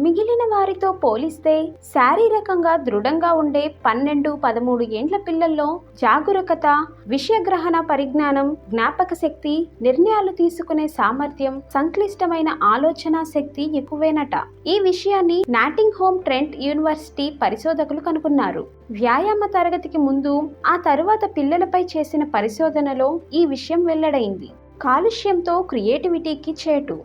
మిగిలిన వారితో పోలిస్తే శారీరకంగా దృఢంగా ఉండే 12-13 ఏండ్ల పిల్లల్లో జాగరూకత, విషయగ్రహణ పరిజ్ఞానం, జ్ఞాపక శక్తి, నిర్ణయాలు తీసుకునే సామర్థ్యం, సంక్లిష్టమైన ఆలోచన శక్తి ఎక్కువేనట. ఈ విషయాన్ని నాటింగ్హామ్ ట్రెంట్ యూనివర్సిటీ పరిశోధకులు కనుగొన్నారు. వ్యాయామ తరగతికి ముందు, ఆ తరువాత పిల్లలపై చేసిన పరిశోధనలో ఈ విషయం వెల్లడైంది. కాలుష్యంతో క్రియేటివిటీకి చేటు.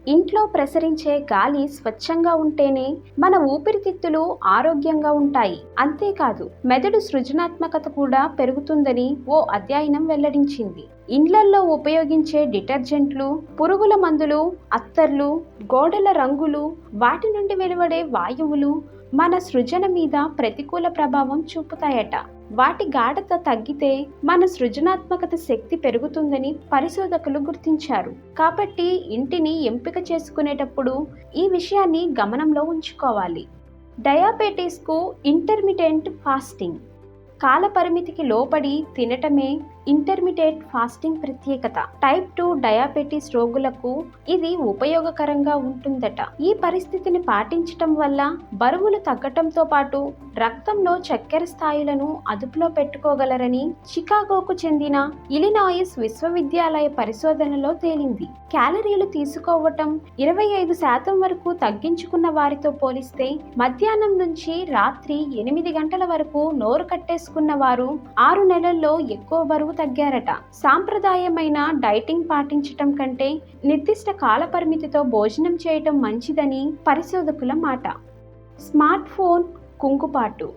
ఇంట్లో ప్రసరించే గాలి స్వచ్ఛంగా ఉంటేనే మన ఊపిరితిత్తులు ఆరోగ్యంగా ఉంటాయి. అంతేకాదు, మెదడు సృజనాత్మకత కూడా పెరుగుతుందని ఓ అధ్యయనం వెల్లడించింది. ఇండ్లల్లో ఉపయోగించే డిటర్జెంట్లు, పురుగుల మందులు, అత్తర్లు, గోడల రంగులు, వాటి నుండి వెలువడే వాయువులు మన సృజన మీద ప్రతికూల ప్రభావం చూపుతాయట. వాటి గాఢత తగ్గితే మన సృజనాత్మకత శక్తి పెరుగుతుందని పరిశోధకులు గుర్తించారు. కాబట్టి ఇంటిని ఎంపిక చేసుకునేటప్పుడు ఈ విషయాన్ని గమనంలో ఉంచుకోవాలి. డయాబెటీస్కు ఇంటర్మిటెంట్ ఫాస్టింగ్. కాల పరిమితికి లోబడి తినటమే ఇంటర్మిటెంట్ ఫాస్టింగ్ ప్రత్యేకత. టైప్ 2 డయాబెటీస్ రోగులకు ఇది ఉపయోగకరంగా ఉంటుందట. ఈ పరిస్థితిని పాటించటం వల్ల బరువులు తగ్గటంతో పాటు రక్తంలో చక్కెర స్థాయిలను అదుపులో పెట్టుకోగలరని చికాగోకు చెందిన ఇలినాయిస్ విశ్వవిద్యాలయ పరిశోధనలో తేలింది. క్యాలరీలు తీసుకోవటం 25% వరకు తగ్గించుకున్న వారితో పోలిస్తే మధ్యాహ్నం నుంచి రాత్రి 8 గంటల వరకు నోరు కట్టేసుకున్న వారు 6 నెలల్లో ఎక్కువ బరువు తగ్గారట. సాంప్రదాయమైన డైటింగ్ పాటించటం కంటే నిర్దిష్ట కాల పరిమితితో భోజనం చేయటం మంచిదని పరిశోధకుల మాట. Smart phone కుంగుబాటు.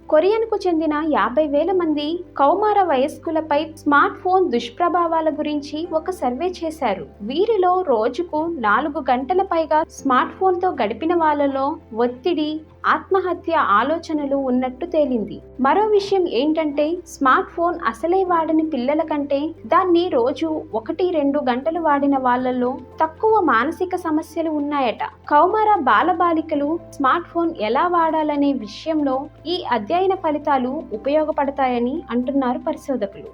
కొరియాకు చెందిన 50,000 మంది కౌమార వయస్కులపై స్మార్ట్ ఫోన్ దుష్ప్రభావాల గురించి ఒక సర్వే చేశారు. వీరిలో రోజుకు 4 గంటల పైగా స్మార్ట్ ఫోన్తో గడిపిన వాళ్ళలో ఒత్తిడి, ఆత్మహత్య ఆలోచనలు ఉన్నట్టు తేలింది. మరో విషయం ఏంటంటే, స్మార్ట్ ఫోన్ అసలే వాడని పిల్లల కంటే దాన్ని రోజు 1-2 గంటలు వాడిన వాళ్ళల్లో తక్కువ మానసిక సమస్యలు ఉన్నాయట. కౌమార బాలబాలికలు స్మార్ట్ ఫోన్ ఎలా వాడాలనే విషయంలో ఈ అధ్యయన ఫలితాలు ఉపయోగపడతాయని అంటున్నారు పరిశోధకులు.